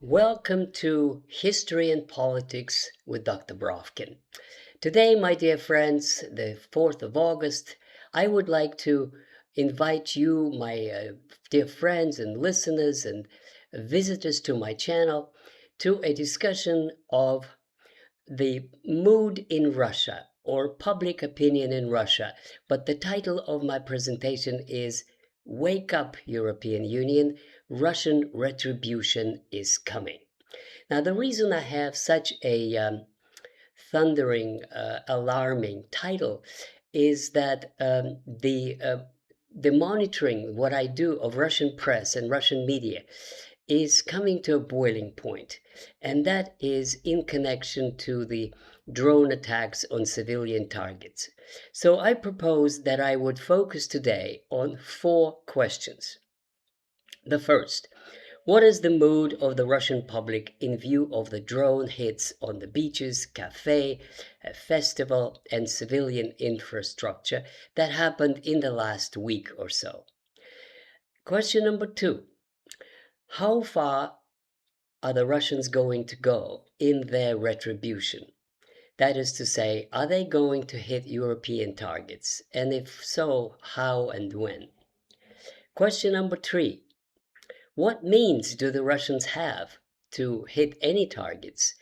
Welcome to History and Politics with Dr. Brovkin. Today, my dear friends, the 4th of August, I would like to invite you, my dear friends and listeners and visitors to my channel, to a discussion of the mood in Russia or public opinion in Russia. But the title of my presentation is Wake Up, European Union, Russian Retribution is Coming. Now, the reason I have such a thundering, alarming title is that the monitoring, what I do of Russian press and Russian media, is coming to a boiling point, and that is in connection to the drone attacks on civilian targets. So I propose that I would focus today on 4 questions. The first: what is the mood of the Russian public in view of the drone hits on the beaches, cafe, festival, and civilian infrastructure that happened in the last week or so? Question number 2: how far are the Russians going to go in their retribution? That is to say, are they going to hit European targets? And if so, how and when? Question number 3: what means do the Russians have to hit any targets?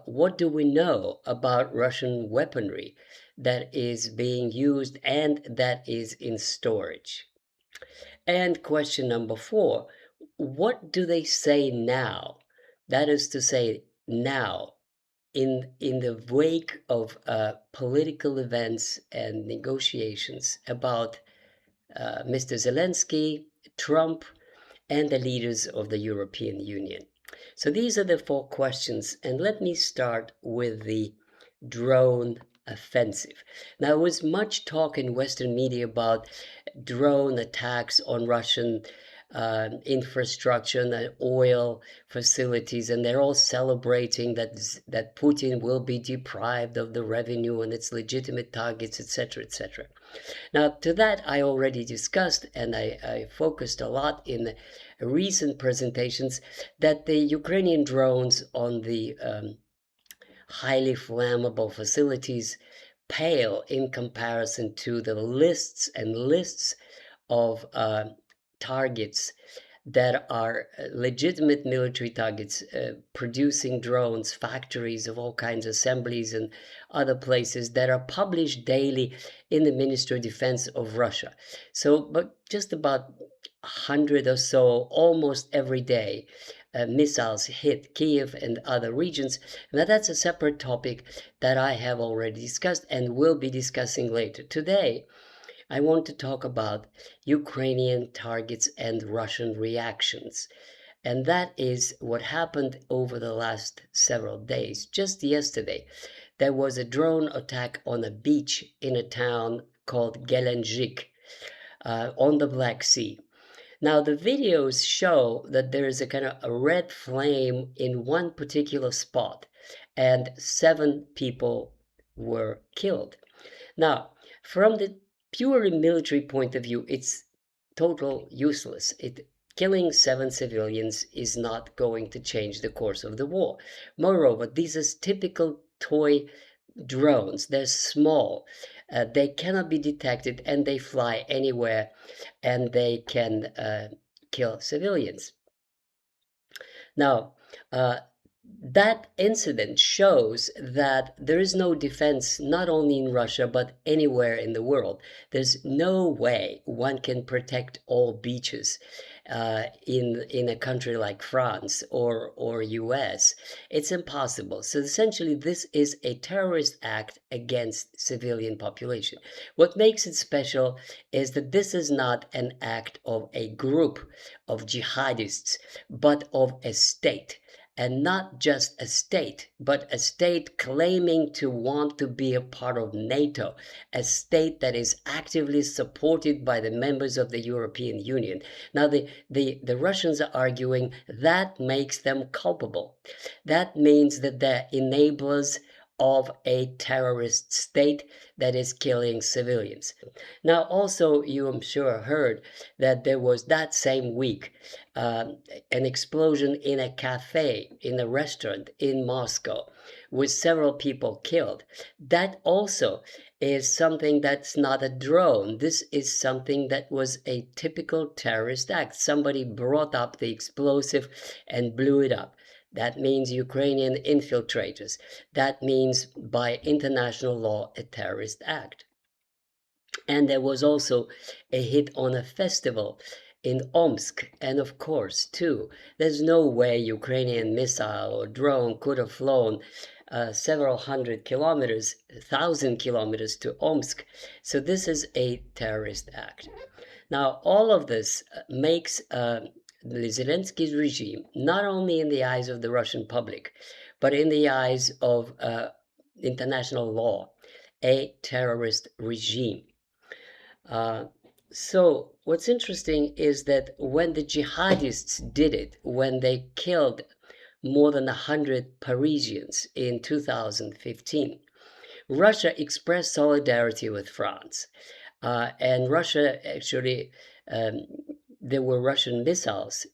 What do we know about Russian weaponry that is being used and that is in storage? And question number 4: what do they say now? That is to say, now, in the wake of political events and negotiations about Mr. Zelensky, Trump, and the leaders of the European Union. So these are the 4 questions, and let me start with the drone offensive. Now, there was much talk in Western media about drone attacks on Russian infrastructure and oil facilities, and they're all celebrating that Putin will be deprived of the revenue and its legitimate targets, etc., etc. Now, to that I already discussed, and I focused a lot in recent presentations, that the Ukrainian drones on the highly flammable facilities pale in comparison to the lists and lists of targets that are legitimate military targets, producing drones, factories of all kinds, assemblies and other places that are published daily in the Ministry of Defense of Russia. So, but just about 100 or so, almost every day, missiles hit Kiev and other regions. Now, that's a separate topic that I have already discussed and will be discussing later. Today, I want to talk about Ukrainian targets and Russian reactions. And that is what happened over the last several days. Just yesterday, there was a drone attack on a beach in a town called Gelendzhik on the Black Sea. Now, the videos show that there is a kind of a red flame in one particular spot, and 7 people were killed. Now, from the purely military point of view, it's total useless. Killing 7 civilians is not going to change the course of the war. Moreover, these are typical toy drones. They're small, they cannot be detected, and they fly anywhere, and they can kill civilians. Now, that incident shows that there is no defense, not only in Russia, but anywhere in the world. There's no way one can protect all beaches in a country like France or US. It's impossible. So essentially, this is a terrorist act against civilian population. What makes it special is that this is not an act of a group of jihadists, but of a state. And not just a state, but a state claiming to want to be a part of NATO, a state that is actively supported by the members of the European Union. Now, the Russians are arguing that makes them culpable. That means that they're enablers of a terrorist state that is killing civilians. Now, also, you I'm sure heard that there was that same week an explosion in a cafe, in a restaurant in Moscow, with several people killed. That also is something that's not a drone. This is something that was a typical terrorist act. Somebody brought up the explosive and blew it up. That means Ukrainian infiltrators. That means, by international law, a terrorist act. And there was also a hit on a festival in Omsk. And of course, too, there's no way Ukrainian missile or drone could have flown several hundred kilometers, 1,000 kilometers to Omsk. So this is a terrorist act. Now, all of this makes Zelensky's regime, not only in the eyes of the Russian public, but in the eyes of international law, a terrorist regime. So what's interesting is that when the jihadists did it, when they killed more than 100 Parisians in 2015, Russia expressed solidarity with France. And Russia actually, there were Russian missiles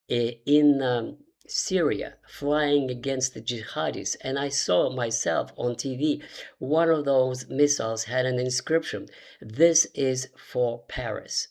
in Syria flying against the jihadis, and I saw myself on TV. One of those missiles had an inscription: "This is for Paris."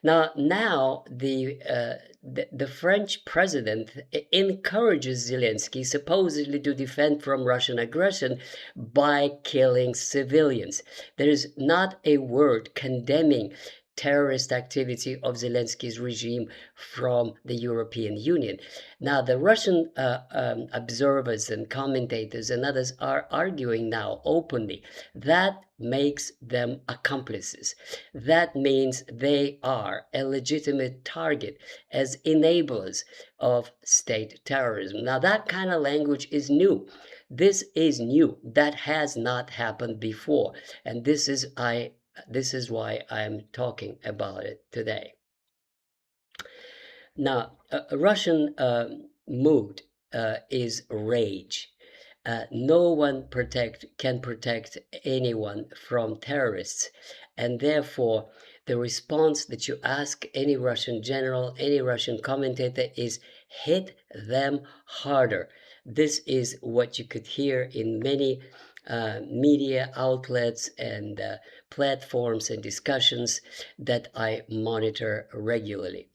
Now the French president encourages Zelensky supposedly to defend from Russian aggression by killing civilians. There is not a word condemning terrorist activity of Zelensky's regime from the European Union. Now, the Russian observers and commentators and others are arguing now openly that makes them accomplices. That means they are a legitimate target as enablers of state terrorism. Now, that kind of language is new. This is new. That has not happened before. And this is why I'm talking about it today. Now, Russian mood is rage. No one can protect anyone from terrorists, and therefore the response that you ask any Russian general, any Russian commentator is hit them harder. This is what you could hear in many media outlets and platforms and discussions that I monitor regularly.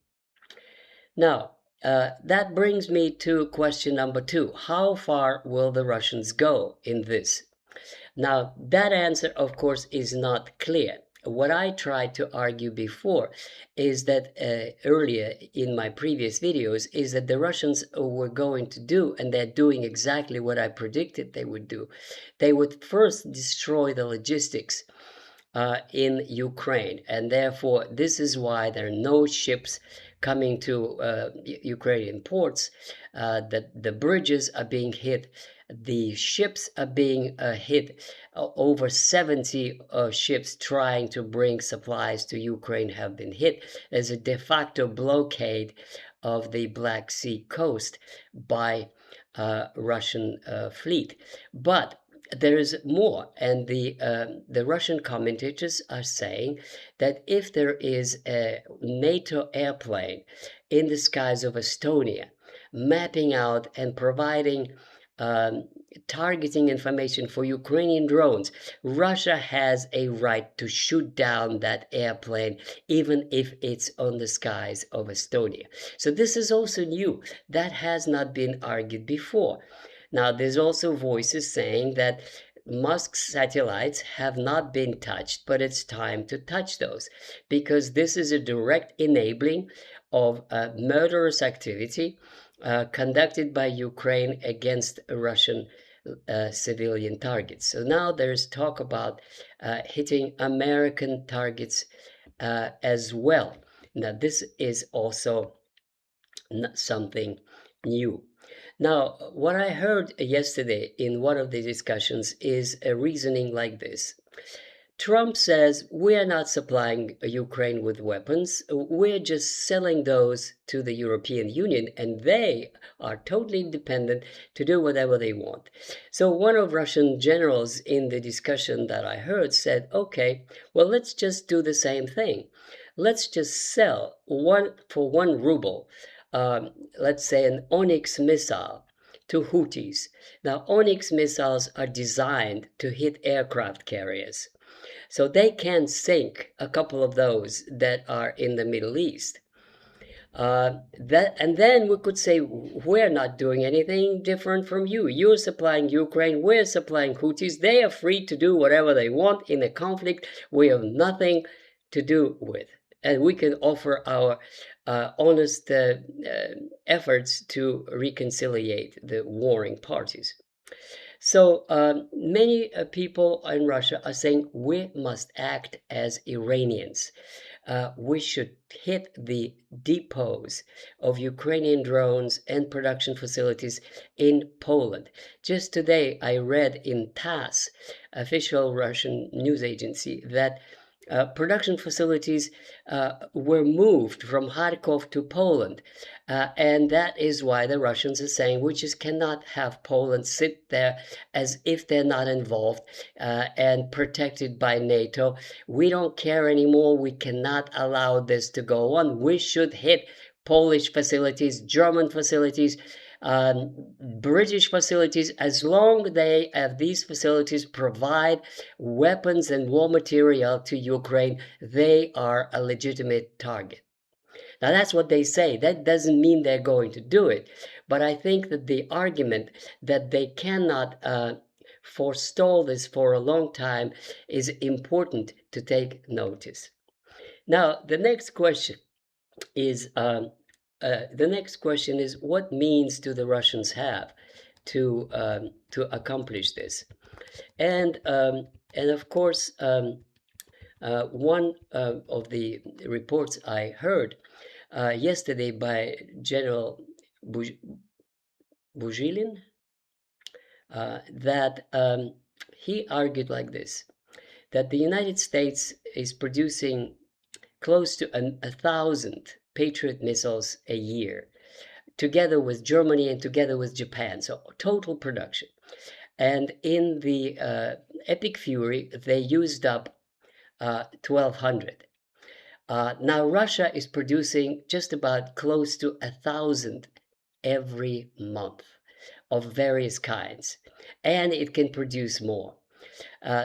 Now, that brings me to question number 2. How far will the Russians go in this? Now, that answer, of course, is not clear. What I tried to argue before is that earlier in my previous videos is that the Russians were going to do, and they're doing exactly what I predicted they would do. They would first destroy the logistics in Ukraine, and therefore this is why there are no ships coming to Ukrainian ports. That the bridges are being hit, the ships are being hit. Over 70 ships trying to bring supplies to Ukraine have been hit. There's a de facto blockade of the Black Sea coast by Russian fleet. But there is more, and the Russian commentators are saying that if there is a NATO airplane in the skies of Estonia, mapping out and providing targeting information for Ukrainian drones, Russia has a right to shoot down that airplane, even if it's on the skies of Estonia. So this is also new. That has not been argued before. Now, there's also voices saying that Musk's satellites have not been touched, but it's time to touch those, because this is a direct enabling of murderous activity conducted by Ukraine against Russian civilian targets. So now there's talk about hitting American targets as well. Now, this is also not something new. Now, what I heard yesterday in one of the discussions is a reasoning like this. Trump says we're not supplying Ukraine with weapons. We're just selling those to the European Union, and they are totally independent to do whatever they want. So one of Russian generals in the discussion that I heard said, okay, well, let's just do the same thing. Let's just sell for 1 ruble, let's say an Onyx missile to Houthis. Now, Onyx missiles are designed to hit aircraft carriers. So they can sink a couple of those that are in the Middle East. And then we could say we're not doing anything different from you. You're supplying Ukraine, we're supplying Houthis. They are free to do whatever they want in a conflict we have nothing to do with. And we can offer our honest efforts to reconciliate the warring parties. So many people in Russia are saying we must act as Iranians. We should hit the depots of Ukrainian drones and production facilities in Poland. Just today, I read in TASS, official Russian news agency, that production facilities were moved from Kharkov to Poland. And that is why the Russians are saying we just cannot have Poland sit there as if they're not involved and protected by NATO. We don't care anymore. We cannot allow this to go on. We should hit Polish facilities, German facilities, British facilities, as long as these facilities provide weapons and war material to Ukraine, they are a legitimate target. Now that's what they say. That doesn't mean they're going to do it. But I think that the argument that they cannot forestall this for a long time is important to take notice. Now, the next question is what means do the Russians have to accomplish this? And of course, one of the reports I heard yesterday by General Buzilin, that he argued like this, that the United States is producing close to 1,000 Patriot missiles a year, together with Germany and together with Japan, so total production. And in the Epic Fury, they used up 1,200. Now Russia is producing just about close to 1,000 every month of various kinds, and it can produce more.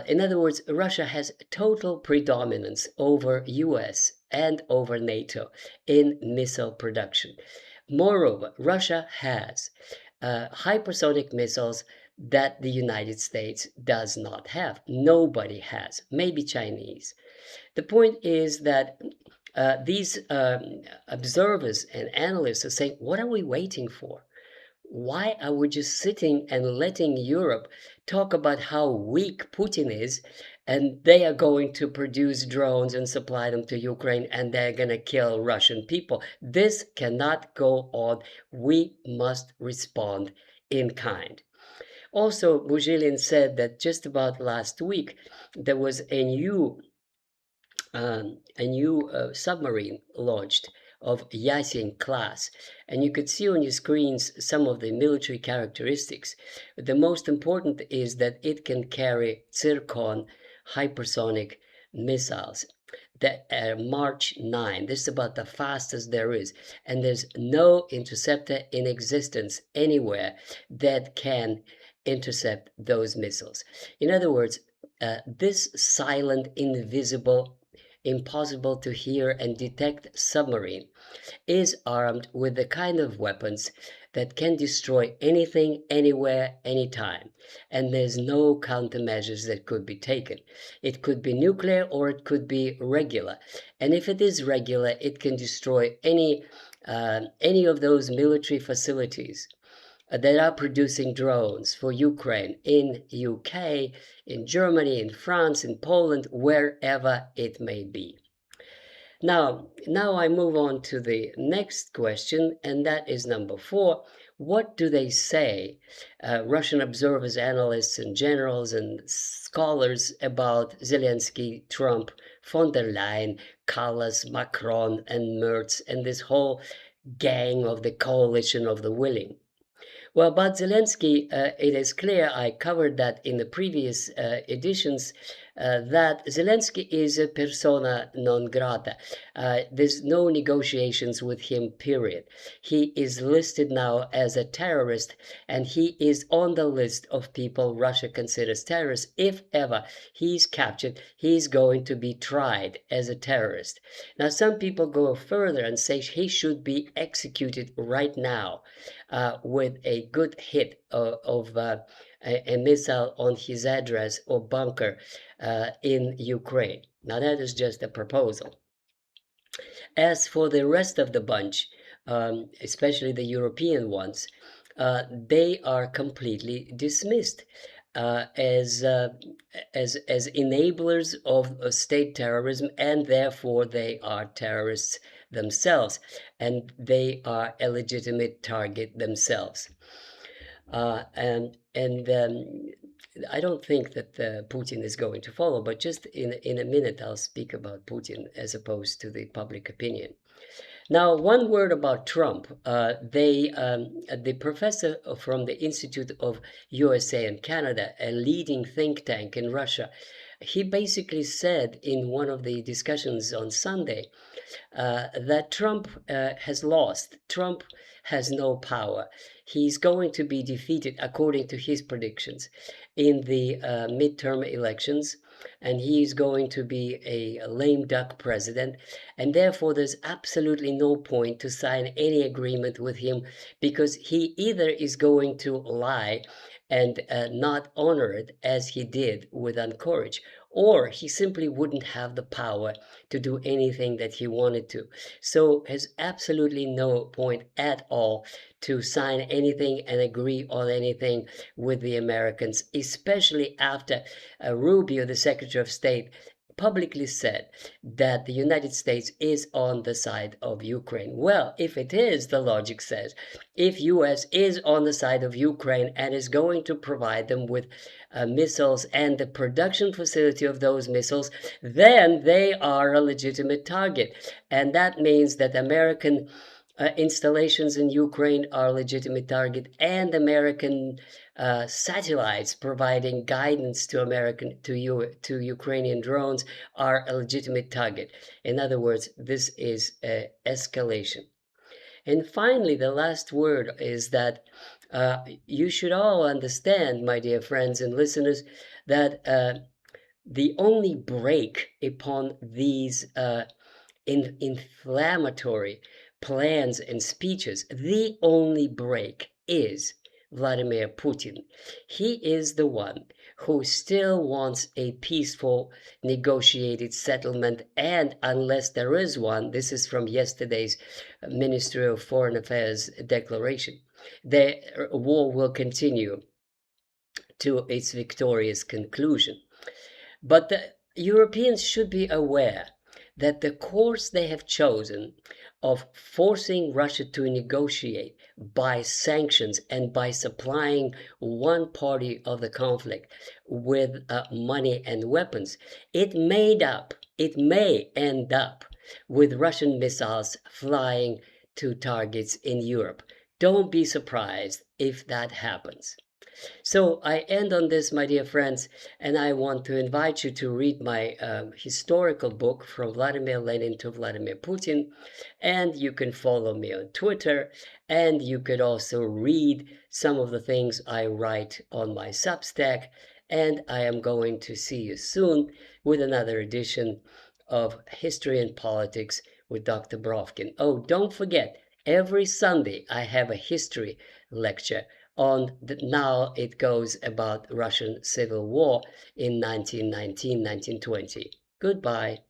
In other words, Russia has total predominance over US and over NATO in missile production. Moreover, Russia has hypersonic missiles that the United States does not have. Nobody has, maybe Chinese. The point is that these observers and analysts are saying, what are we waiting for? Why are we just sitting and letting Europe talk about how weak Putin is, and they are going to produce drones and supply them to Ukraine, and they're going to kill Russian people? This cannot go on. We must respond in kind. Also, Buzilin said that just about last week, there was a new submarine launched of Yasin class, and you could see on your screens some of the military characteristics. The most important is that it can carry Zircon hypersonic missiles that March 9. This is about the fastest there is, and there's no interceptor in existence anywhere that can intercept those missiles. In other words, this silent, invisible, impossible to hear and detect submarine is armed with the kind of weapons that can destroy anything, anywhere, anytime. And there's no countermeasures that could be taken. It could be nuclear or it could be regular. And if it is regular, it can destroy any of those military facilities that are producing drones for Ukraine in UK, in Germany, in France, in Poland, wherever it may be. Now I move on to the next question, and that is number 4. what do they say, Russian observers, analysts, and generals and scholars about Zelensky, Trump, von der Leyen, Callas, Macron, and Merz, and this whole gang of the coalition of the willing? Well, about Zelensky, it is clear, I covered that in the previous editions, that Zelensky is a persona non grata. There's no negotiations with him, period. He is listed now as a terrorist, and he is on the list of people Russia considers terrorists. If ever he's captured, he's going to be tried as a terrorist. Now, some people go further and say he should be executed right now, with a good hit of a missile on his address or bunker in Ukraine. Now, that is just a proposal. As for the rest of the bunch, especially the European ones, they are completely dismissed as enablers of state terrorism, and therefore they are terrorists themselves, and they are a legitimate target themselves. And I don't think that Putin is going to follow, but just in a minute I'll speak about Putin as opposed to the public opinion. Now, one word about Trump. The professor from the Institute of USA and Canada, a leading think tank in Russia, he basically said in one of the discussions on Sunday that Trump has lost. Trump has no power. He's going to be defeated, according to his predictions, in the midterm elections, and he's going to be a lame duck president, and therefore there's absolutely no point to sign any agreement with him, because he either is going to lie and not honor it as he did with Anchorage, or he simply wouldn't have the power to do anything that he wanted to. So has absolutely no point at all to sign anything and agree on anything with the Americans, especially after Rubio, the Secretary of State, publicly said that the United States is on the side of Ukraine. Well, if it is, the logic says, if US is on the side of Ukraine and is going to provide them with missiles and the production facility of those missiles, then they are a legitimate target. And that means that American installations in Ukraine are a legitimate target, and American satellites providing guidance to Ukrainian drones are a legitimate target. In other words, this is escalation. And finally, the last word is that you should all understand, my dear friends and listeners, that the only break upon these inflammatory plans and speeches, the only break is Vladimir Putin. He is the one who still wants a peaceful negotiated settlement, and unless there is one, this is from yesterday's Ministry of Foreign Affairs declaration, the war will continue to its victorious conclusion. But the Europeans should be aware that the course they have chosen of forcing Russia to negotiate by sanctions and by supplying one party of the conflict with money and weapons, it may end up with Russian missiles flying to targets in Europe. Don't be surprised if that happens. So I end on this, my dear friends, and I want to invite you to read my historical book, From Vladimir Lenin to Vladimir Putin, and you can follow me on Twitter, and you could also read some of the things I write on my Substack, and I am going to see you soon with another edition of History and Politics with Dr. Brovkin. Oh, don't forget, every Sunday I have a history lecture on now it goes about Russian Civil War in 1919-1920. Goodbye.